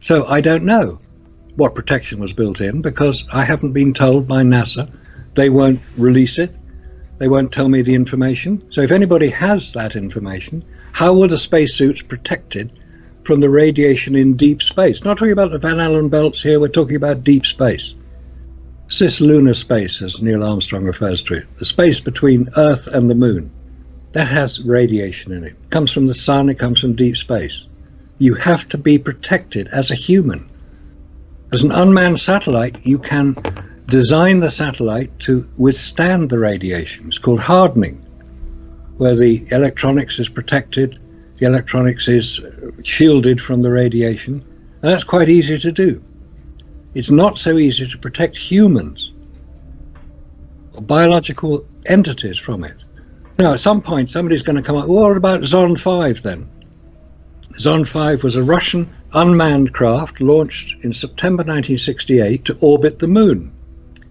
So I don't know what protection was built in because I haven't been told by NASA. They won't release it. They won't tell me the information. So if anybody has that information, how were the spacesuits protected from the radiation in deep space? Not talking about the Van Allen belts here, we're talking about deep space. Cislunar space, as Neil Armstrong refers to it, the space between Earth and the Moon. That has radiation in it. It comes from the sun, it comes from deep space. You have to be protected as a human. As an unmanned satellite, you can design the satellite to withstand the radiation. It's called hardening, where the electronics is protected, the electronics is shielded from the radiation, and that's quite easy to do. It's not so easy to protect humans or biological entities from it. Now, at some point, somebody's going to come up, well, what about Zond 5 then? Zond 5 was a Russian unmanned craft launched in September 1968 to orbit the moon.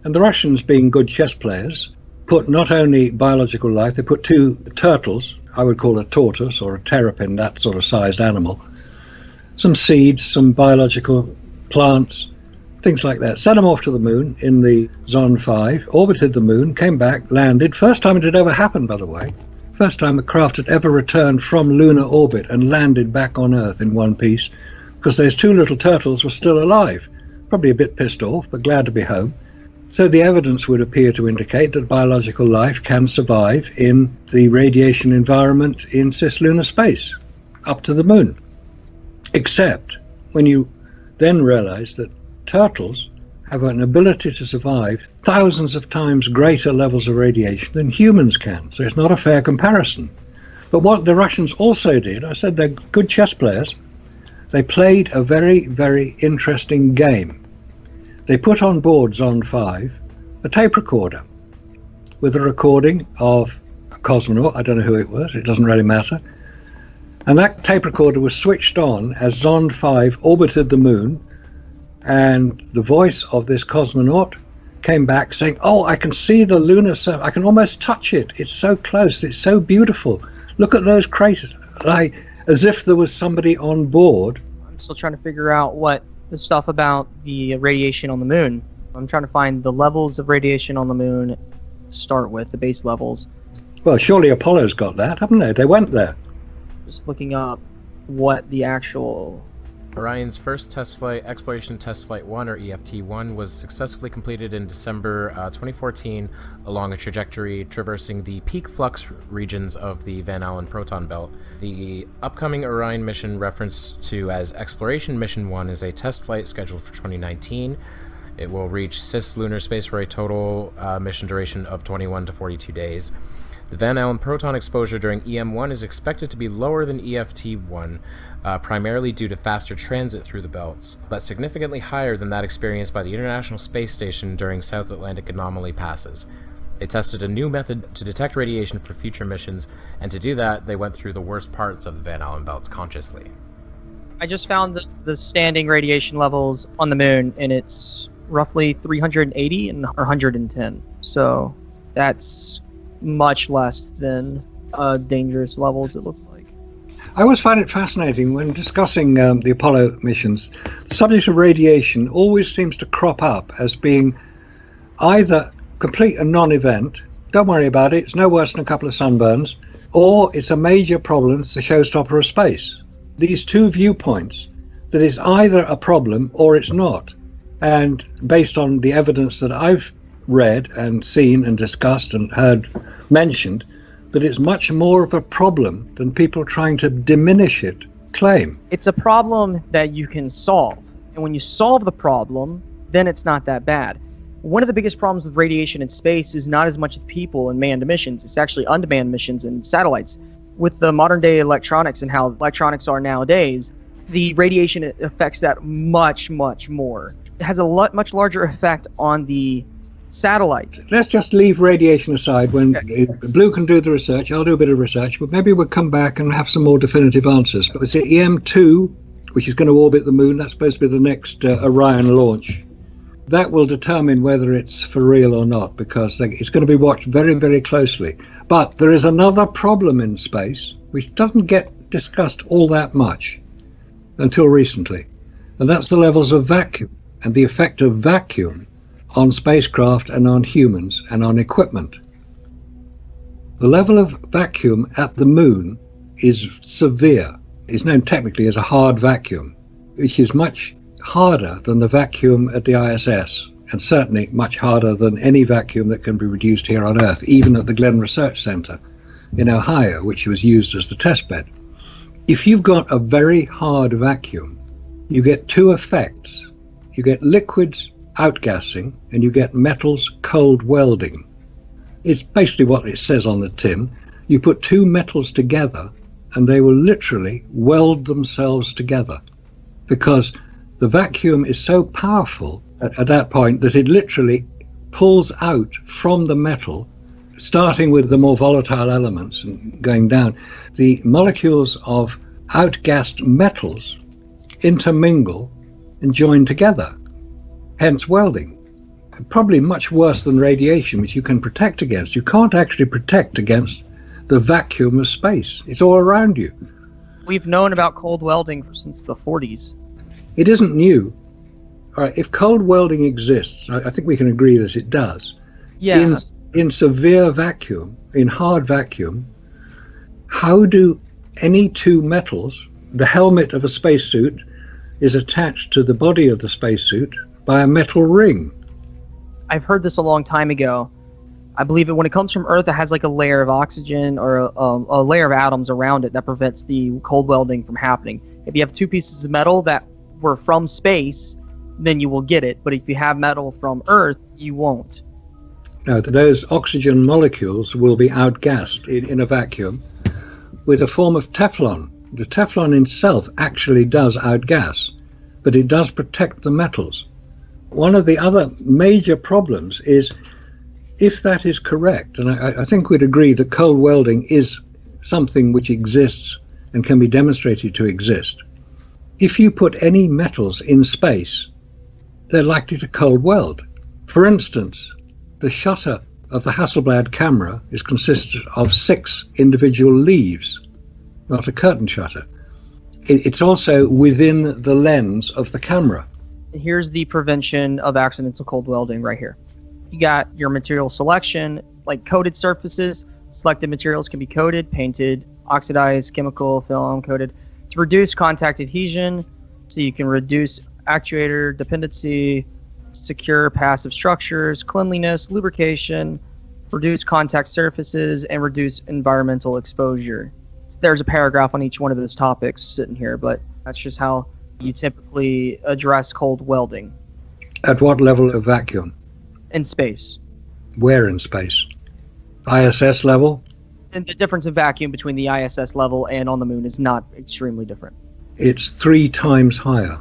And the Russians, being good chess players, put not only biological life, they put 2 turtles, I would call a tortoise or a terrapin, that sort of sized animal, some seeds, some biological plants, things like that. Sent them off to the moon in the Zond 5, orbited the moon, came back, landed. First time it had ever happened, by the way. First time a craft had ever returned from lunar orbit and landed back on Earth in one piece, because those 2 little turtles were still alive. Probably a bit pissed off, but glad to be home. So the evidence would appear to indicate that biological life can survive in the radiation environment in cislunar space, up to the moon. Except when you then realize that turtles have an ability to survive thousands of times greater levels of radiation than humans can. So it's not a fair comparison. But what the Russians also did, I said they're good chess players, they played a very, very interesting game. They put on board Zond 5 a tape recorder with a recording of a cosmonaut. I don't know who it was, it doesn't really matter. And that tape recorder was switched on as Zond 5 orbited the moon, and the voice of this cosmonaut came back saying, oh, I can see the lunar surface, I can almost touch it, it's so close, it's so beautiful, look at those craters, like as if there was somebody on board. I'm still trying to figure out what the stuff about the radiation on the moon. I'm trying to find the levels of radiation on the moon to start with, the base levels. Well, surely Apollo's got that, haven't they? They went there. Just looking up what the actual... Orion's first test flight, Exploration Test Flight 1, or EFT-1, was successfully completed in December 2014 along a trajectory traversing the peak flux regions of the Van Allen proton belt. The upcoming Orion mission, referenced to as Exploration Mission 1, is a test flight scheduled for 2019. It will reach cislunar space for a total mission duration of 21 to 42 days. The Van Allen proton exposure during EM1 is expected to be lower than EFT1, primarily due to faster transit through the belts, but significantly higher than that experienced by the International Space Station during South Atlantic anomaly passes. They tested a new method to detect radiation for future missions, and to do that, they went through the worst parts of the Van Allen belts consciously. I just found the standing radiation levels on the moon, and it's roughly 380 and 110. So that's much less than dangerous levels, it looks like. I always find it fascinating when discussing the Apollo missions. The subject of radiation always seems to crop up as being either complete and non-event, don't worry about it, it's no worse than a couple of sunburns, or it's a major problem, it's the showstopper of space. These 2 viewpoints, that it's either a problem or it's not. And based on the evidence that I've read and seen and discussed and heard mentioned, that it's much more of a problem than people trying to diminish it claim. It's a problem that you can solve. And when you solve the problem, then it's not that bad. One of the biggest problems with radiation in space is not as much of people and manned missions. It's actually unmanned missions and satellites. With the modern day electronics and how electronics are nowadays, the radiation affects that much, much more. It has a much larger effect on the satellite. Let's just leave radiation aside. When Blue can do the research, I'll do a bit of research, but maybe we'll come back and have some more definitive answers. It's the EM2, which is going to orbit the moon. That's supposed to be the next Orion launch. That will determine whether it's for real or not, because it's going to be watched very, very closely. But there is another problem in space, which doesn't get discussed all that much until recently. And that's the levels of vacuum and the effect of vacuum on spacecraft and on humans and on equipment. The level of vacuum at the moon is severe. It's known technically as a hard vacuum, which is much harder than the vacuum at the ISS, and certainly much harder than any vacuum that can be reduced here on Earth, even at the Glenn Research Center in Ohio, which was used as the test bed. If you've got a very hard vacuum, you get two effects. You get liquids outgassing and you get metals cold welding. It's basically what it says on the tin. You put two metals together and they will literally weld themselves together, because the vacuum is so powerful at that point that it literally pulls out from the metal, starting with the more volatile elements and going down. The molecules of outgassed metals intermingle and join together, hence welding. Probably much worse than radiation, which you can protect against. You can't actually protect against the vacuum of space. It's all around you. We've known about cold welding since the 40s. It isn't new. All right, if cold welding exists, I think we can agree that it does. Yeah. In severe vacuum, in hard vacuum, how do any two metals, the helmet of a spacesuit is attached to the body of the spacesuit by a metal ring? I've heard this a long time ago. I believe it when it comes from Earth, it has like a layer of oxygen or a layer of atoms around it that prevents the cold welding from happening. If you have two pieces of metal that were from space, then you will get it. But if you have metal from Earth, you won't. No, those oxygen molecules will be outgassed in a vacuum with a form of Teflon. The Teflon itself actually does outgas, but it does protect the metals. One of the other major problems is, if that is correct, and I think we'd agree that cold welding is something which exists and can be demonstrated to exist. If you put any metals in space, they're likely to cold weld. For instance, the shutter of the Hasselblad camera consists of 6 individual leaves, not a curtain shutter. It's also within the lens of the camera. Here's the prevention of accidental cold welding right here. You got your material selection, like coated surfaces. Selected materials can be coated, painted, oxidized, chemical, film, coated to reduce contact adhesion, so you can reduce actuator dependency, secure passive structures, cleanliness, lubrication, reduce contact surfaces, and reduce environmental exposure. There's a paragraph on each one of those topics sitting here, but that's just how you typically address cold welding. At what level of vacuum? In space. Where in space? ISS level? And the difference in vacuum between the ISS level and on the moon is not extremely different. It's 3 times higher.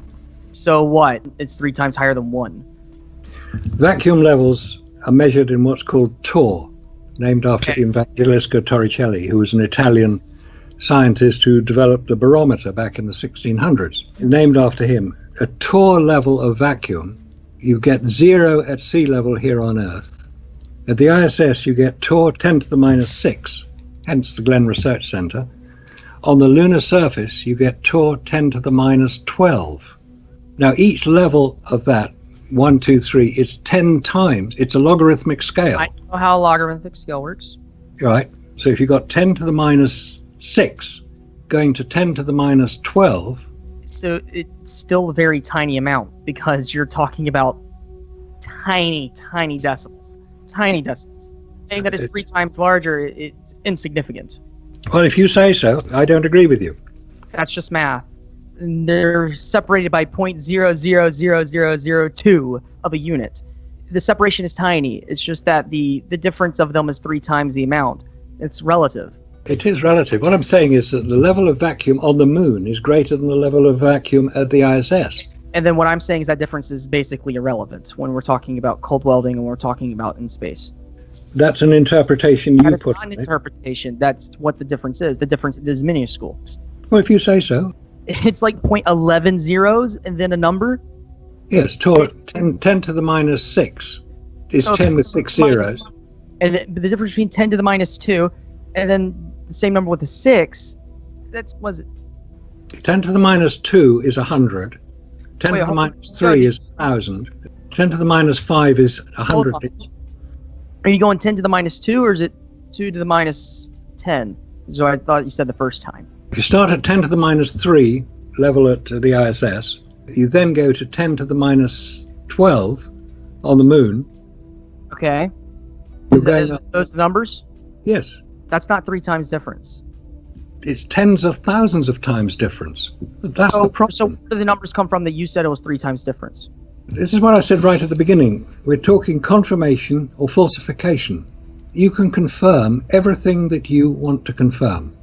So what? It's 3 times higher than 1. Vacuum levels are measured in what's called torr, named after Evangelisco Torricelli, who was an Italian scientist who developed the barometer back in the 1600s. Named after him, a torr level of vacuum, you get 0 at sea level here on Earth. At the ISS, you get torr 10 to the minus 6, hence the Glenn Research Center. On the lunar surface, you get torr 10 to the minus 12. Now, each level of that, 1, 2, 3, is 10 times. It's a logarithmic scale. I know how a logarithmic scale works. Right. So if you've got 10 to the minus 6 going to 10 to the minus 12. So it's still a very tiny amount, because you're talking about tiny decimals. Tiny decimals. Saying that it's 3 times larger, it's insignificant. Well, if you say so, I don't agree with you. That's just math. And they're separated by 0.000002 of a unit. The separation is tiny. It's just that the difference of them is 3 times the amount. It's relative. It is relative. What I'm saying is that the level of vacuum on the moon is greater than the level of vacuum at the ISS. And then what I'm saying is that difference is basically irrelevant when we're talking about cold welding and we're talking about in space. That's an interpretation you put on Not an it. interpretation. That's what the difference is. The difference is minuscule. Well, if you say so. It's like 0.11 zeros and then a number. Yes, 10 to the minus 6 is 10 with 6 zeros. And the difference between 10 to the minus 2 and then the same number with a 6, was it? 10 to the minus 2 is 100. 10 Wait, to the hold on. minus 3 is 1,000. 10 to the minus 5 is Hold 100. on. Are you going 10 to the minus 2, or is it 2 to the minus 10? So I thought you said the first time. If you start at 10 to the minus 3 level at the ISS, you then go to 10 to the minus 12 on the moon. Okay. You're going up. Those the numbers? Yes. That's not 3 times difference. It's tens of thousands of times difference. That's the problem. So where do the numbers come from that you said it was 3 times difference? This is what I said right at the beginning. We're talking confirmation or falsification. You can confirm everything that you want to confirm.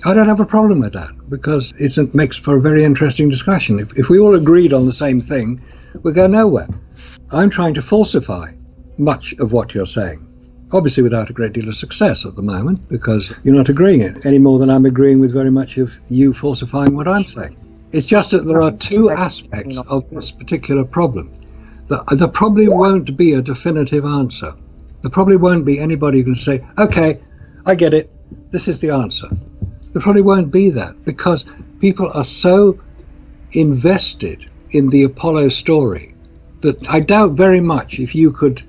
I don't have a problem with that because it makes for a very interesting discussion. If we all agreed on the same thing, we'd go nowhere. I'm trying to falsify much of what you're saying. Obviously without a great deal of success at the moment, because you're not agreeing it any more than I'm agreeing with very much of you falsifying what I'm saying. It's just that there are two aspects of this particular problem. There probably won't be a definitive answer. There probably won't be anybody who can say, okay, I get it, this is the answer. There probably won't be that, because people are so invested in the Apollo story that I doubt very much if you could.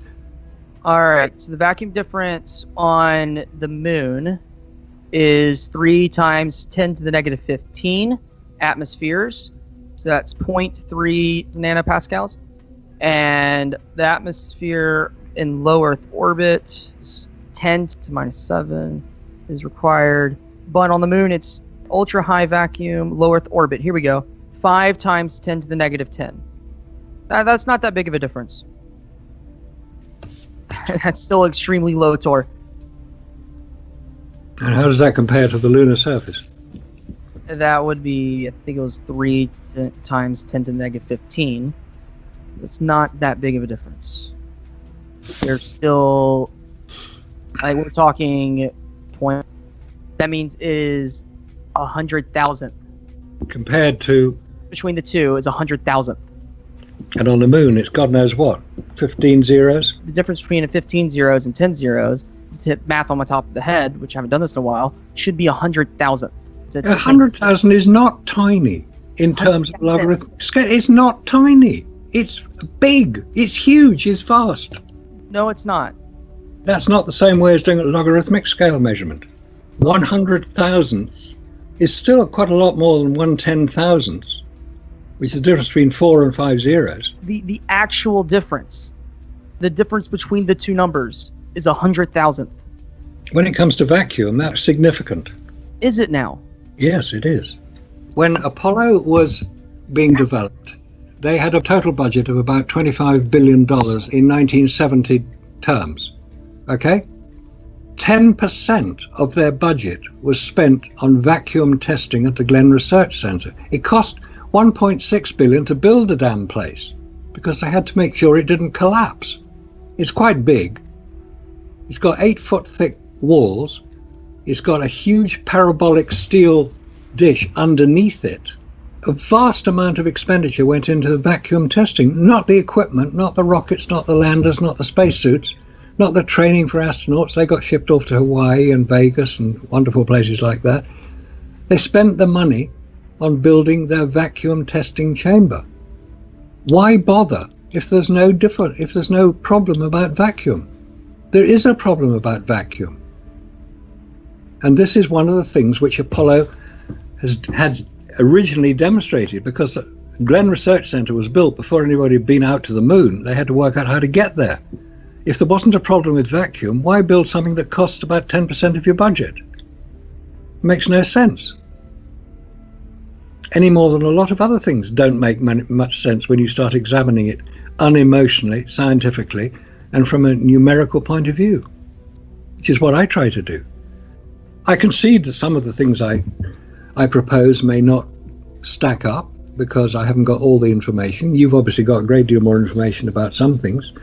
All right, so the vacuum difference on the moon is 3 times 10 to the negative 15 atmospheres. So that's 0.3 nanopascals. And the atmosphere in low Earth orbit is 10 to minus 7 is required. But on the moon, it's ultra high vacuum, low Earth orbit. Here we go. 5 times 10 to the negative 10. That's not that big of a difference. That's still extremely low torr. And how does that compare to the lunar surface? That would be, I think it was 3 times 10 to the negative 15. It's not that big of a difference. There's still, we're talking point. That means is 100,000. Compared to. Between the two is 100,000. And on the moon, it's God knows what, 15 zeros? The difference between a 15 zeros and 10 zeros, to hit math on my top of the head, which I haven't done this in a while, should be 100,000. 100,000 is not tiny in terms of logarithmic scale. It's not tiny. It's big. It's huge. It's vast. No, it's not. That's not the same way as doing a logarithmic scale measurement. 100,000ths is still quite a lot more than 1/10,000th, which is the difference between 4 and 5 zeros. The actual difference, the difference between the two numbers is 100,000th. When it comes to vacuum, that's significant. Is it now? Yes, it is. When Apollo was being developed, they had a total budget of about $25 billion in 1970 terms. Okay? 10% of their budget was spent on vacuum testing at the Glenn Research Center. It cost $1.6 billion to build the damn place because they had to make sure it didn't collapse. It's quite big. It's got 8-foot thick walls. It's got a huge parabolic steel dish underneath it. A vast amount of expenditure went into the vacuum testing, not the equipment, not the rockets, not the landers, not the spacesuits, not the training for astronauts. They got shipped off to Hawaii and Vegas and wonderful places like that. They spent the money on building their vacuum testing chamber. Why bother if there's no problem about vacuum? There is a problem about vacuum. And this is one of the things which Apollo had originally demonstrated, because the Glenn Research Center was built before anybody had been out to the moon. They had to work out how to get there. If there wasn't a problem with vacuum, why build something that costs about 10% of your budget? It makes no sense. Any more than a lot of other things don't make much sense when you start examining it unemotionally, scientifically, and from a numerical point of view, which is what I try to do. I concede that some of the things I propose may not stack up because I haven't got all the information. You've obviously got a great deal more information about some things,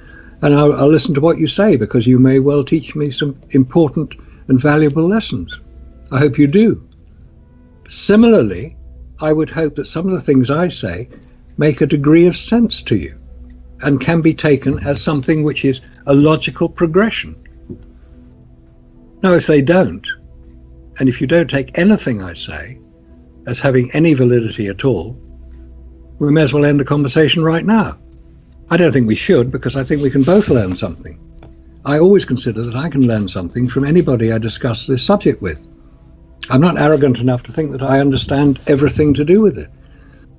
and I'll listen to what you say because you may well teach me some important and valuable lessons. I hope you do. Similarly, I would hope that some of the things I say make a degree of sense to you and can be taken as something which is a logical progression. Now, if they don't, and if you don't take anything I say as having any validity at all, we may as well end the conversation right now. I don't think we should, because I think we can both learn something. I always consider that I can learn something from anybody I discuss this subject with. I'm not arrogant enough to think that I understand everything to do with it.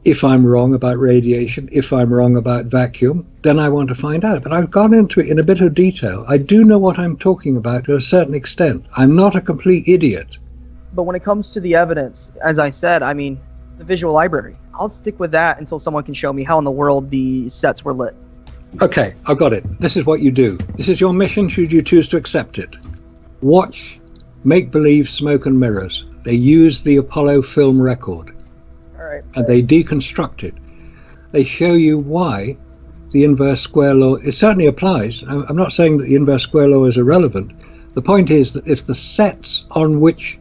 If I'm wrong about radiation, if I'm wrong about vacuum, then I want to find out. But I've gone into it in a bit of detail. I do know what I'm talking about to a certain extent. I'm not a complete idiot. But when it comes to the evidence, as I said, I mean, the visual library, I'll stick with that until someone can show me how in the world the sets were lit. Okay, I've got it. This is what you do. This is your mission, should you choose to accept it. Watch Make-Believe Smoke and Mirrors. They use the Apollo film record. And they deconstruct it. They show you why the inverse square law, it certainly applies. I'm not saying that the inverse square law is irrelevant. The point is that if the sets on which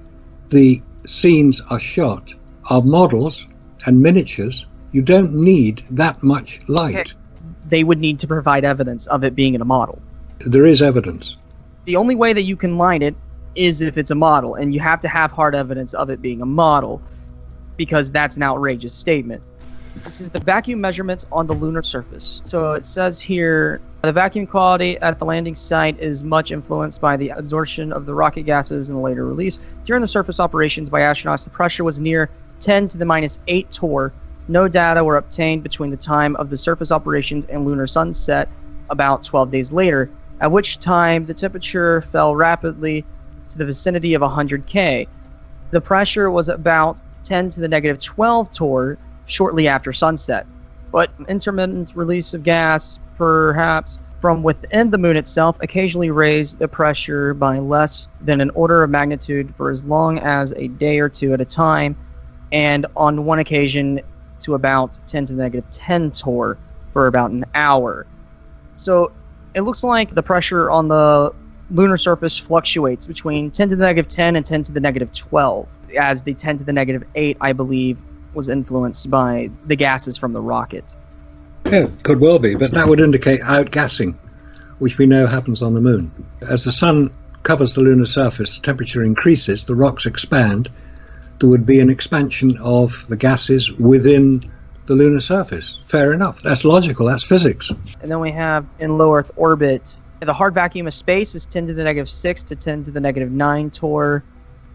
the scenes are shot are models and miniatures, you don't need that much light. Okay. They would need to provide evidence of it being in a model. There is evidence. The only way that you can line it is if it's a model, and you have to have hard evidence of it being a model, because that's an outrageous statement. This is the vacuum measurements on the lunar surface. So it says here, the vacuum quality at the landing site is much influenced by the absorption of the rocket gases and the later release. During the surface operations by astronauts, the pressure was near 10 to the minus 8 torr. No data were obtained between the time of the surface operations and lunar sunset about 12 days later, at which time the temperature fell rapidly to the vicinity of 100 K. The pressure was about 10 to the negative 12 torr shortly after sunset. But intermittent release of gas, perhaps from within the moon itself, occasionally raised the pressure by less than an order of magnitude for as long as a day or two at a time, and on one occasion to about 10 to the negative 10 torr for about an hour. So it looks like the pressure on the lunar surface fluctuates between 10 to the negative 10 and 10 to the negative 12. As the 10 to the negative 8, I believe, was influenced by the gases from the rocket. Yeah, could well be, but that would indicate outgassing, which we know happens on the moon. As the sun covers the lunar surface, the temperature increases, the rocks expand, there would be an expansion of the gases within the lunar surface. Fair enough, that's logical, that's physics. And then we have in low Earth orbit, the hard vacuum of space is 10 to the negative 6 to 10 to the negative 9 torr.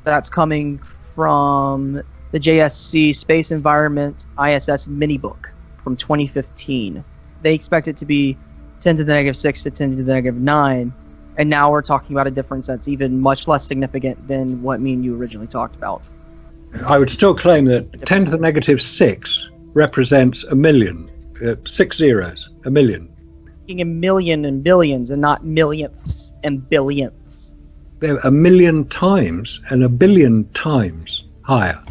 That's coming from the JSC Space Environment ISS mini book from 2015. They expect it to be 10 to the negative 6 to 10 to the negative 9, and now we're talking about a difference that's even much less significant than what me and you originally talked about. I would still claim that 10 to the negative 6 represents a million, 6 zeros, a million. A million and billions, and not millionths and billionths. They're a million times and a billion times higher.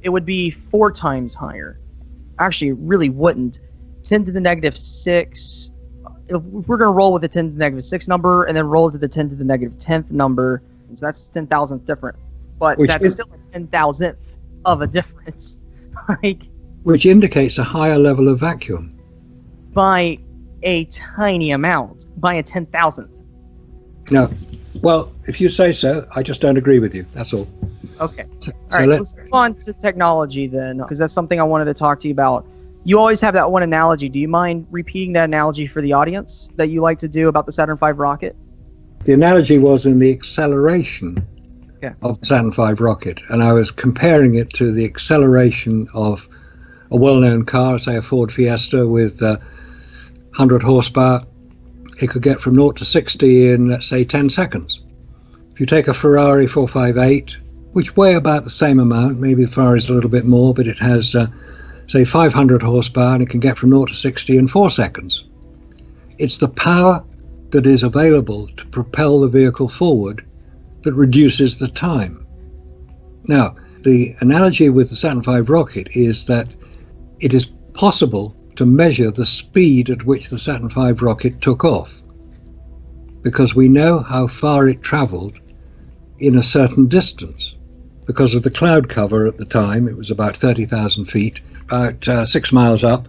It would be 4 times higher. Actually, it really wouldn't. 10 to the negative 6, if we're going to roll with the 10 to the negative 6 number and then roll to the 10 to the negative 10th number, so that's 10,000th different. But that's still a 10,000th of a difference. Which indicates a higher level of vacuum. By a tiny amount, by a 10,000th. No. Well, if you say so, I just don't agree with you. That's all. Okay. All right, let's move on to technology then, because that's something I wanted to talk to you about. You always have that one analogy. Do you mind repeating that analogy for the audience that you like to do about the Saturn V rocket? The analogy was in the acceleration of the Saturn V rocket, and I was comparing it to the acceleration of a well-known car, say a Ford Fiesta with 100 horsepower. It could get from 0 to 60 in, let's say, 10 seconds. If you take a Ferrari 458, which weigh about the same amount, maybe the Ferrari's a little bit more, but it has, say, 500 horsepower, and it can get from 0 to 60 in 4 seconds. It's the power that is available to propel the vehicle forward that reduces the time. Now, the analogy with the Saturn V rocket is that it is possible to measure the speed at which the Saturn V rocket took off, because we know how far it traveled in a certain distance. Because of the cloud cover at the time, it was about 30,000 feet, about 6 miles up,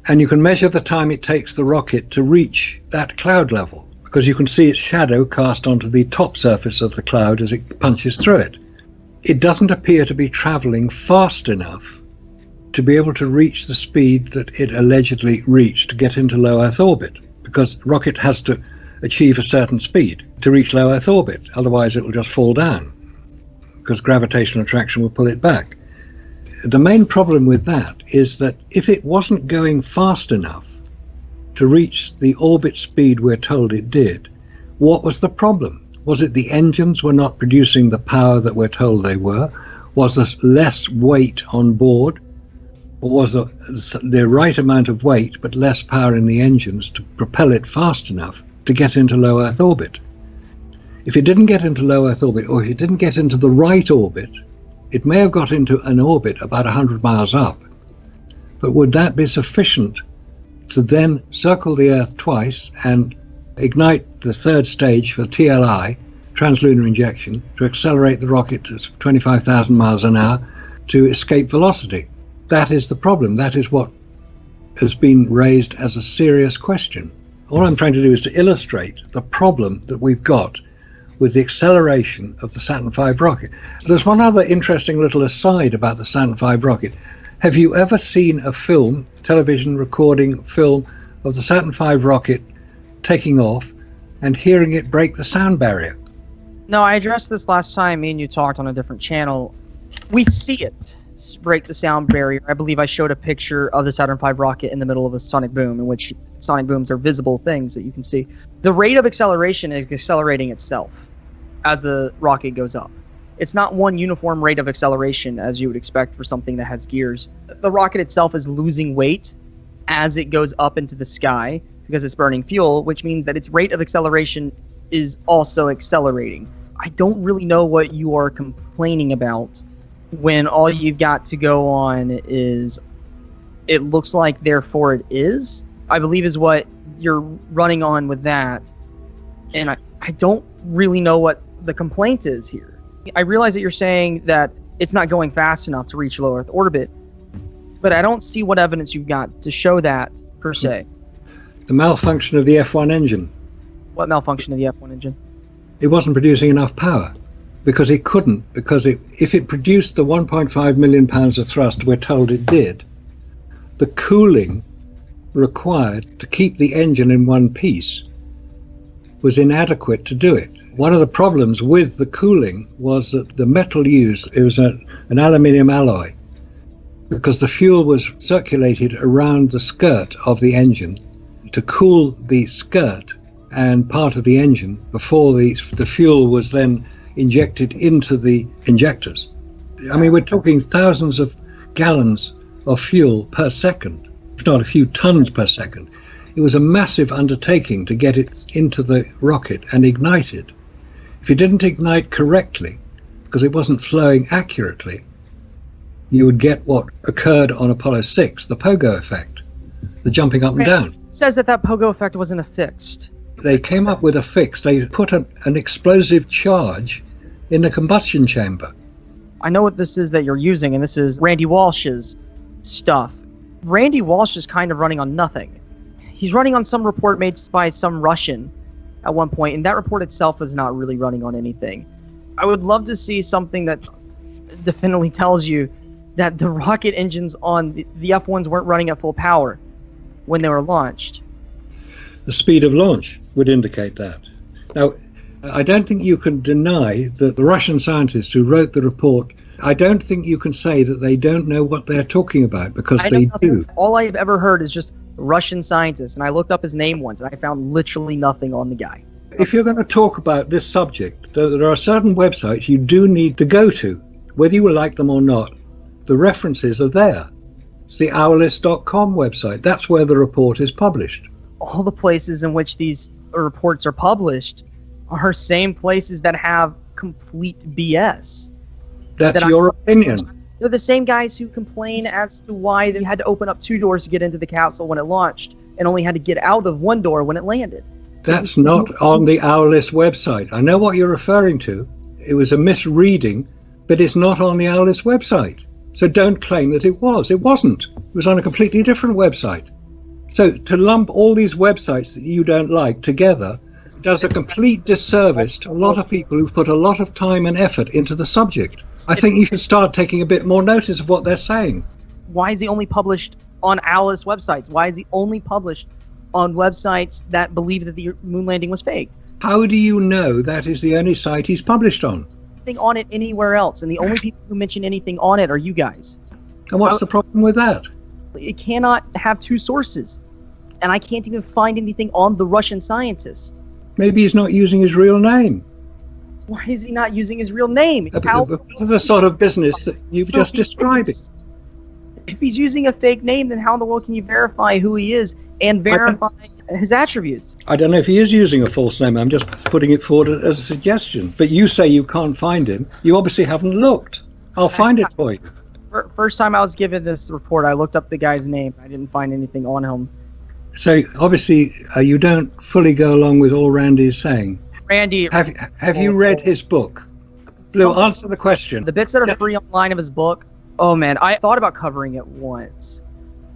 and you can measure the time it takes the rocket to reach that cloud level, because you can see its shadow cast onto the top surface of the cloud as it punches through it. It doesn't appear to be traveling fast enough to be able to reach the speed that it allegedly reached to get into low Earth orbit, because the rocket has to achieve a certain speed to reach low Earth orbit. Otherwise, it will just fall down because gravitational attraction will pull it back. The main problem with that is that if it wasn't going fast enough to reach the orbit speed we're told it did, what was the problem? Was it the engines were not producing the power that we're told they were? Was there less weight on board? Or was there the right amount of weight but less power in the engines to propel it fast enough to get into low Earth orbit? If it didn't get into low Earth orbit, or if it didn't get into the right orbit, it may have got into an orbit about 100 miles up. But would that be sufficient to then circle the Earth twice and ignite the third stage for TLI, translunar injection, to accelerate the rocket to 25,000 miles an hour to escape velocity? That is the problem. That is what has been raised as a serious question. All I'm trying to do is to illustrate the problem that we've got with the acceleration of the Saturn V rocket. There's one other interesting little aside about the Saturn V rocket. Have you ever seen a film, television recording film, of the Saturn V rocket taking off and hearing it break the sound barrier? No, I addressed this last time me and you talked on a different channel. We see it break the sound barrier. I believe I showed a picture of the Saturn V rocket in the middle of a sonic boom, in which sonic booms are visible things that you can see. The rate of acceleration is accelerating itself as the rocket goes up. It's not one uniform rate of acceleration as you would expect for something that has gears. The rocket itself is losing weight as it goes up into the sky because it's burning fuel, which means that its rate of acceleration is also accelerating. I don't really know what you are complaining about when all you've got to go on is it looks like therefore it is, I believe is what you're running on with that. And I don't really know what the complaint is here. I realize that you're saying that it's not going fast enough to reach low Earth orbit, but I don't see what evidence you've got to show that per se. The malfunction of the F1 engine. What malfunction of the F1 engine? It wasn't producing enough power because it couldn't, because if it produced the 1.5 million pounds of thrust we're told it did, the cooling required to keep the engine in one piece was inadequate to do it. One of the problems with the cooling was that the metal used, it was an aluminium alloy, because the fuel was circulated around the skirt of the engine to cool the skirt and part of the engine before the fuel was then injected into the injectors. I mean, we're talking thousands of gallons of fuel per second, if not a few tons per second. It was a massive undertaking to get it into the rocket and ignite it. If you didn't ignite correctly, because it wasn't flowing accurately, you would get what occurred on Apollo 6, the pogo effect, the jumping up and down. It says that pogo effect wasn't affixed. They came up with a fix. They put an explosive charge in the combustion chamber. I know what this is that you're using, and this is Randy Walsh's stuff. Randy Walsh is kind of running on nothing. He's running on some report made by some Russian at one point, and that report itself is not really running on anything. I would love to see something that definitely tells you that the rocket engines on the F1s weren't running at full power when they were launched. The speed of launch would indicate that. Now, I don't think you can deny that the Russian scientists who wrote the report, I don't think you can say that they don't know what they're talking about, because they do. All I've ever heard is just Russian scientist, and I looked up his name once, and I found literally nothing on the guy. If you're going to talk about this subject, there are certain websites you do need to go to, whether you like them or not. The references are there. It's the owlist.com website. That's where the report is published. All the places in which these reports are published are same places that have complete BS. That's your opinion. They're the same guys who complain as to why they had to open up 2 doors to get into the capsule when it launched and only had to get out of 1 door when it landed. That's not on the Owlist website. I know what you're referring to. It was a misreading, but it's not on the Owlist website. So don't claim that it was. It wasn't. It was on a completely different website. So to lump all these websites that you don't like together does a complete disservice to a lot of people who've put a lot of time and effort into the subject. I think you should start taking a bit more notice of what they're saying. Why is he only published on Alice websites? Why is he only published on websites that believe that the moon landing was fake? How do you know that is the only site he's published on? Anything on it anywhere else, and the only people who mention anything on it are you guys. And what's the problem with that? It cannot have two sources, and I can't even find anything on the Russian scientist. Maybe he's not using his real name. Why is he not using his real name? Because of the sort of business that you've just described. If he's using a fake name, then how in the world can you verify who he is and verify his attributes? I don't know if he is using a false name. I'm just putting it forward as a suggestion. But you say you can't find him. You obviously haven't looked. I'll find it for you. First time I was given this report, I looked up the guy's name. I didn't find anything on him. So obviously you don't fully go along with all Randy is saying. Randy, have you read his book? Blue, answer the question. The bits that are free online of his book, oh man, I thought about covering it once,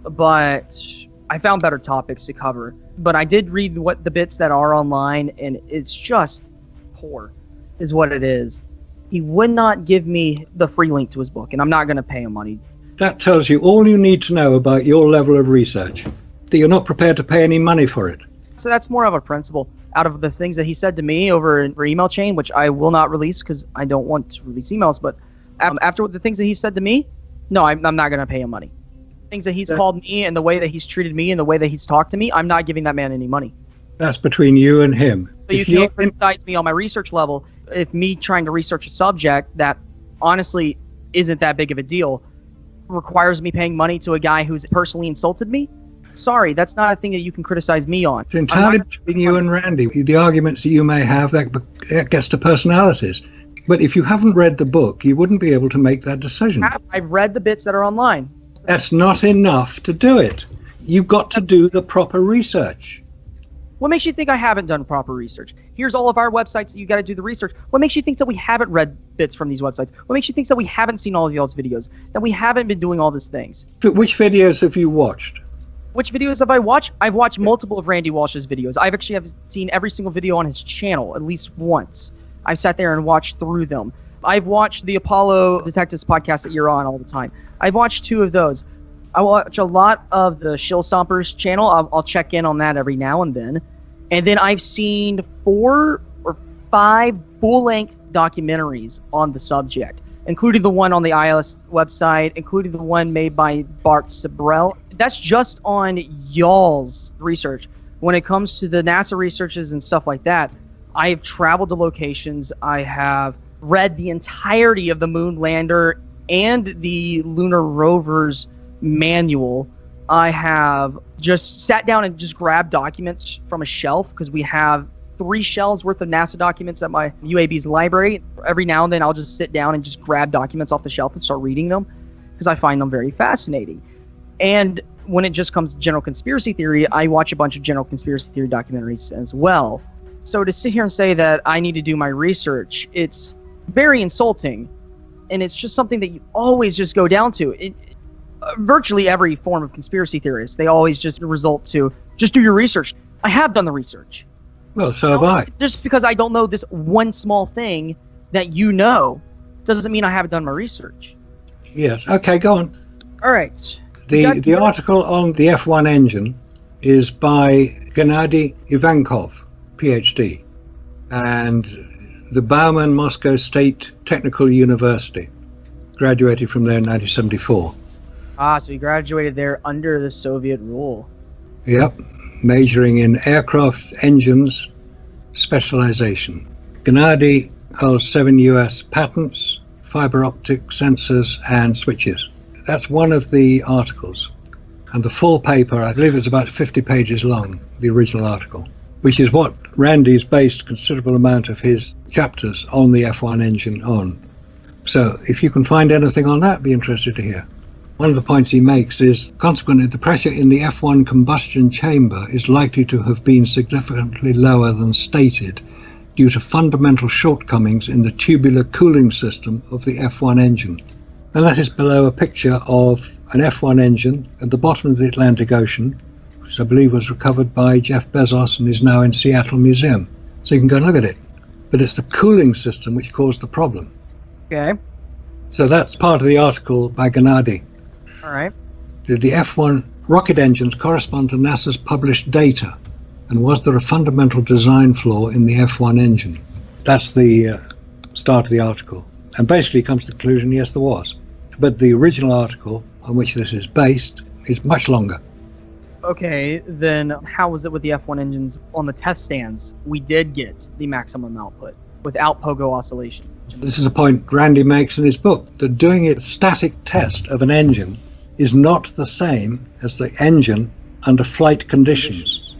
but I found better topics to cover. But I did read what the bits that are online, and it's just poor, is what it is. He would not give me the free link to his book, and I'm not going to pay him money. That tells you all you need to know about your level of research, that you're not prepared to pay any money for it. So that's more of a principle. Out of the things that he said to me over email chain, which I will not release because I don't want to release emails, but after the things that he said to me, no, I'm not going to pay him money. Things that he's called me and the way that he's treated me and the way that he's talked to me, I'm not giving that man any money. That's between you and him. So you can't criticize me on my research level if me trying to research a subject that honestly isn't that big of a deal requires me paying money to a guy who's personally insulted me. Sorry, that's not a thing that you can criticize me on. It's entirely between you and Randy. The arguments that you may have, that gets to personalities. But if you haven't read the book, you wouldn't be able to make that decision. I've read the bits that are online. That's not enough to do it. You've got to do the proper research. What makes you think I haven't done proper research? Here's all of our websites that you got to do the research. What makes you think that we haven't read bits from these websites? What makes you think that we haven't seen all of y'all's videos? That we haven't been doing all these things? But which videos have you watched? Which videos have I watched? I've watched multiple of Randy Walsh's videos. I've actually seen every single video on his channel at least once. I've sat there and watched through them. I've watched the Apollo Detectives podcast that you're on all the time. I've watched 2 of those. I watch a lot of the Shill Stompers channel. I'll check in on that every now and then. And then I've seen 4 or 5 full-length documentaries on the subject, including the one on the ILS website, including the one made by Bart Sabrell. That's just on y'all's research. When it comes to the NASA researches and stuff like that, I have traveled to locations. I have read the entirety of the moon lander and the lunar rover's manual. I have just sat down and just grabbed documents from a shelf because we have 3 shelves worth of NASA documents at my UAB's library. Every now and then I'll just sit down and just grab documents off the shelf and start reading them because I find them very fascinating. And when it just comes to general conspiracy theory, I watch a bunch of general conspiracy theory documentaries as well. So to sit here and say that I need to do my research, it's very insulting. And it's just something that you always just go down to. Virtually every form of conspiracy theorist, they always just result to, just do your research. I have done the research. Well, so have I. Just because I don't know this one small thing that you know, doesn't mean I haven't done my research. Yes. Okay, go on. All right. The article on the F1 engine is by Gennady Ivankov, PhD, and the Bauman Moscow State Technical University. Graduated from there in 1974. So he graduated there under the Soviet rule. Yep, majoring in aircraft engines specialization. Gennady holds 7 US patents, fiber optic sensors and switches. That's one of the articles. And the full paper, I believe it's about 50 pages long, the original article, which is what Randy's based a considerable amount of his chapters on the F1 engine on. So if you can find anything on that, be interested to hear. One of the points he makes is, consequently, the pressure in the F1 combustion chamber is likely to have been significantly lower than stated due to fundamental shortcomings in the tubular cooling system of the F1 engine. And that is below a picture of an F1 engine at the bottom of the Atlantic Ocean, which I believe was recovered by Jeff Bezos and is now in Seattle Museum. So you can go and look at it. But it's the cooling system which caused the problem. Okay. So that's part of the article by Gennady. All right. Did the F1 rocket engines correspond to NASA's published data? And was there a fundamental design flaw in the F1 engine? That's the start of the article. And basically comes to the conclusion, yes, there was. But the original article on which this is based is much longer. Okay, then how was it with the F1 engines on the test stands? We did get the maximum output without pogo oscillation. This is a point Randy makes in his book, that doing a static test of an engine is not the same as the engine under flight conditions.